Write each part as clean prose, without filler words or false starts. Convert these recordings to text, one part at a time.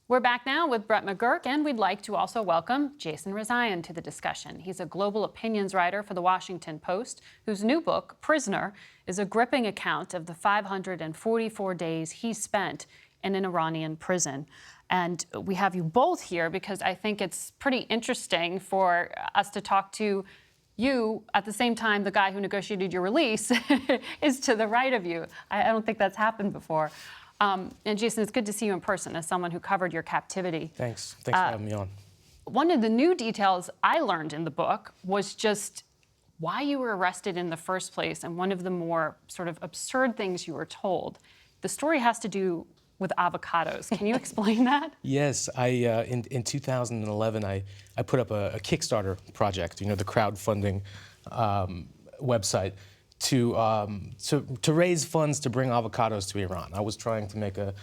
We're back now with Brett McGurk, and we'd like to also welcome Jason Rezaian to the discussion. He's a global opinions writer for The Washington Post, whose new book, Prisoner, is a gripping account of the 544 days he spent in an Iranian prison. And we have you both here because I think it's pretty interesting for us to talk to you at the same time the guy who negotiated your release is to the right of you. I don't think that's happened before. And Jason, it's good to see you in person as someone who covered your captivity. Thanks for having me on. One of the new details I learned in the book was just why you were arrested in the first place, and one of the more sort of absurd things you were told. The story has to do with avocados. Can you explain that? Yes, in 2011, I put up a Kickstarter project, the crowdfunding website, to raise funds to bring avocados to Iran. I was trying to make a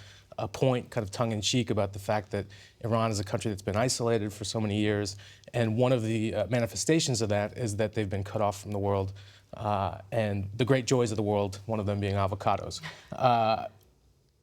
point, kind of tongue-in-cheek, about the fact that Iran is a country that's been isolated for so many years, and one of the manifestations of that is that they've been cut off from the world and the great joys of the world, one of them being avocados.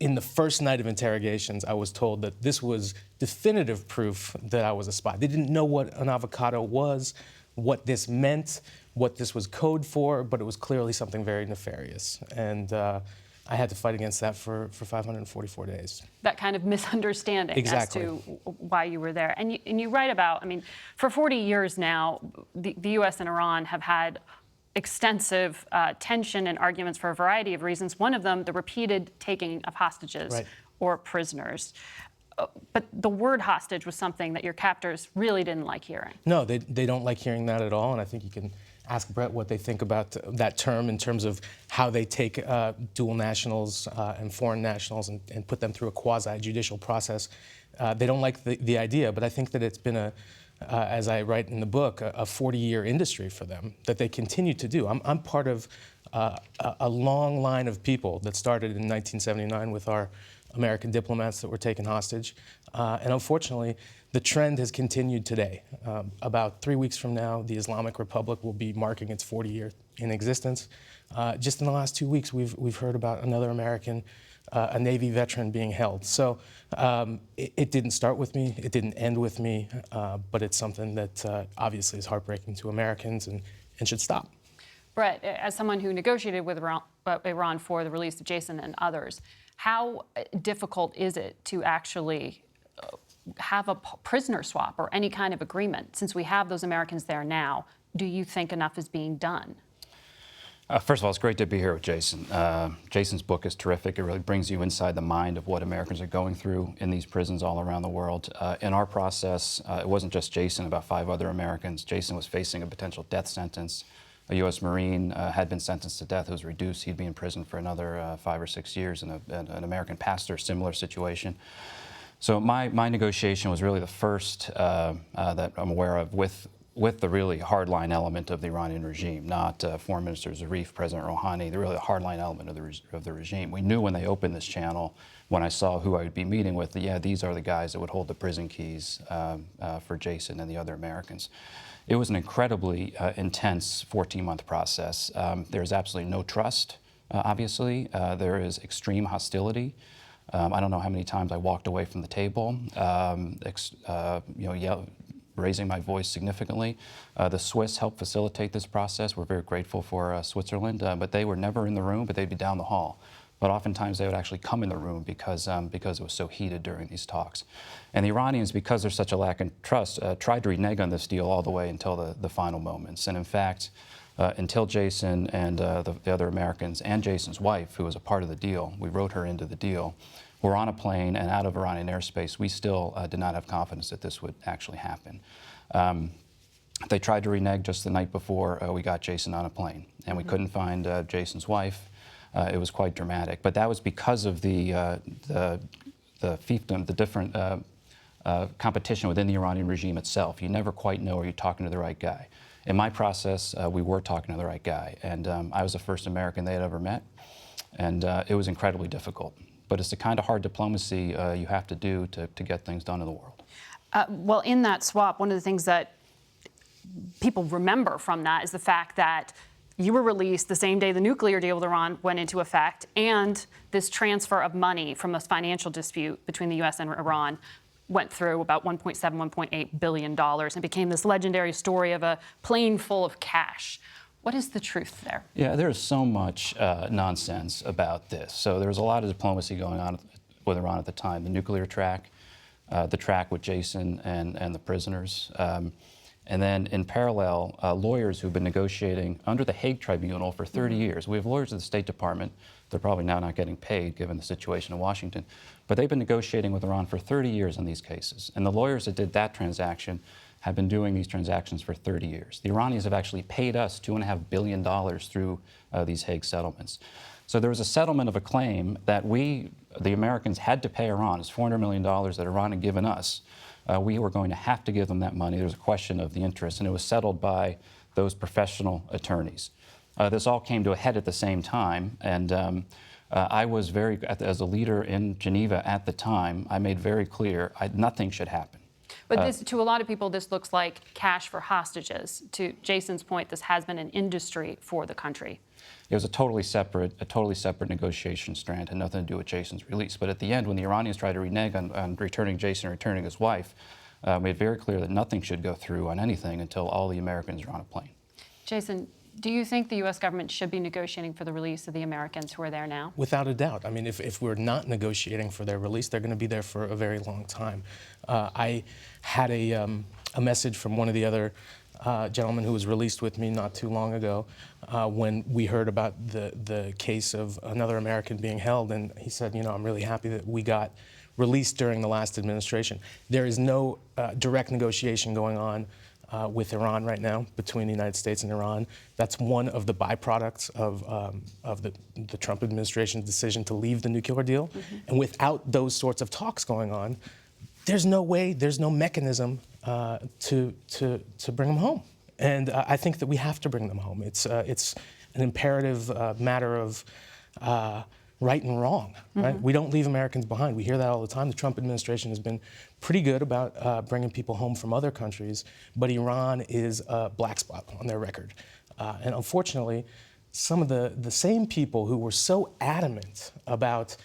In the first night of interrogations, I was told that this was definitive proof that I was a spy. They didn't know what an avocado was, what this meant, what this was code for, but it was clearly something very nefarious. And I had to fight against that for 544 days. That kind of misunderstanding exactly. As to why you were there. And you write about, I mean, for 40 years now, the U.S. and Iran have had extensive tension and arguments for a variety of reasons. One of them, the repeated taking of hostages right. or prisoners. But the word hostage was something that your captors really didn't like hearing. No, they don't like hearing that at all, and I think you can ask Brett what they think about that term in terms of how they take dual nationals and foreign nationals and put them through a quasi-judicial process. They don't like the idea, but I think that it's been as I write in the book, a 40-year industry for them that they continue to do. I'm part of a long line of people that started in 1979 with our American diplomats that were taken hostage. And unfortunately, the trend has continued today. About 3 weeks from now, the Islamic Republic will be marking its 40 year in existence. Just in the last 2 weeks, we've heard about another American, a Navy veteran, being held. So it didn't start with me, it didn't end with me, but it's something that obviously is heartbreaking to Americans and should stop. Brett, as someone who negotiated with Iran for the release of Jason and others, how difficult is it to actually have a prisoner swap or any kind of agreement? Since we have those Americans there now, do you think enough is being done? First of all, it's great to be here with Jason. Jason's book is terrific. It really brings you inside the mind of what Americans are going through in these prisons all around the world. In our process, it wasn't just Jason, about 5 other Americans. Jason was facing a potential death sentence. A U.S. Marine had been sentenced to death. It was reduced. He'd be in prison for another 5 or 6 years, and an American pastor, similar situation. So my negotiation was really the first that I'm aware of with the really hardline element of the Iranian regime, not Foreign Minister Zarif, President Rouhani, the really hardline element of the regime. We knew when they opened this channel, when I saw who I would be meeting with, that, yeah, these are the guys that would hold the prison keys for Jason and the other Americans. It was an incredibly intense 14-month process. There is absolutely no trust, obviously. There is extreme hostility. I don't know how many times I walked away from the table, raising my voice significantly. The Swiss helped facilitate this process. We're very grateful for Switzerland, but they were never in the room, but they'd be down the hall. But oftentimes they would actually come in the room because it was so heated during these talks. And the Iranians, because there's such a lack of trust, tried to renege on this deal all the way until the final moments. And in fact, until Jason and the other Americans and Jason's wife, who was a part of the deal, we wrote her into the deal, were on a plane and out of Iranian airspace, we still did not have confidence that this would actually happen. They tried to renege just the night before we got Jason on a plane, and we couldn't find Jason's wife. It was quite dramatic, but that was because of the fiefdom, the different competition within the Iranian regime itself. You never quite know, are you talking to the right guy? In my process, we were talking to the right guy, and I was the first American they had ever met, and it was incredibly difficult. But it's the kind of hard diplomacy you have to do to get things done in the world. Well, in that swap, one of the things that people remember from that is the fact that you were released the same day the nuclear deal with Iran went into effect, and this transfer of money from this financial dispute between the U.S. and Iran went through about $1.7, $1.8 billion and became this legendary story of a plane full of cash. What is the truth there? Yeah, there is so much nonsense about this. So there was a lot of diplomacy going on with Iran at the time. The nuclear track, the track with Jason and the prisoners. And then in parallel, lawyers who've been negotiating under the Hague Tribunal for 30 years. We have lawyers at the State Department. They're probably now not getting paid given the situation in Washington. But they've been negotiating with Iran for 30 years on these cases. And the lawyers that did that transaction have been doing these transactions for 30 years. The Iranians have actually paid us $2.5 billion through these Hague settlements. So there was a settlement of a claim that we, the Americans, had to pay Iran. It's $400 million that Iran had given us. We were going to have to give them that money. There was a question of the interest, and it was settled by those professional attorneys. This all came to a head at the same time, and I was as a leader in Geneva at the time, I made very clear nothing should happen. But this, to a lot of people, this looks like cash for hostages. To Jason's point, this has been an industry for the country. It was a totally separate negotiation strand, had nothing to do with Jason's release. But at the end, when the Iranians tried to renege on returning Jason or returning his wife, made very clear that nothing should go through on anything until all the Americans are on a plane. Jason, do you think the U.S. government should be negotiating for the release of the Americans who are there now? Without a doubt. I mean, if we're not negotiating for their release, they're going to be there for a very long time. I had a message from one of the other gentlemen who was released with me not too long ago when we heard about the case of another American being held, and he said, you know, I'm really happy that we got released during the last administration. There is no direct negotiation going on with Iran right now, between the United States and Iran. That's one of the byproducts of the Trump administration's decision to leave the nuclear deal. And without those sorts of talks going on, there's no way, there's no mechanism to bring them home. And I think that we have to bring them home. It's an imperative matter of right and wrong, right? We don't leave Americans behind. We hear that all the time. The Trump administration has been pretty good about bringing people home from other countries, but Iran is a black spot on their record. And unfortunately, some of the same people who were so adamant about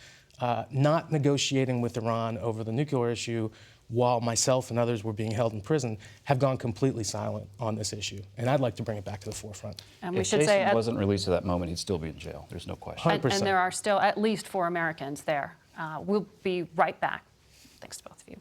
not negotiating with Iran over the nuclear issue while myself and others were being held in prison, have gone completely silent on this issue. And I'd like to bring it back to the forefront. And we if should Jason say wasn't released at that moment, he'd still be in jail. There's no question. 100%. And there are still at least 4 Americans there. We'll be right back. Thanks to both of you.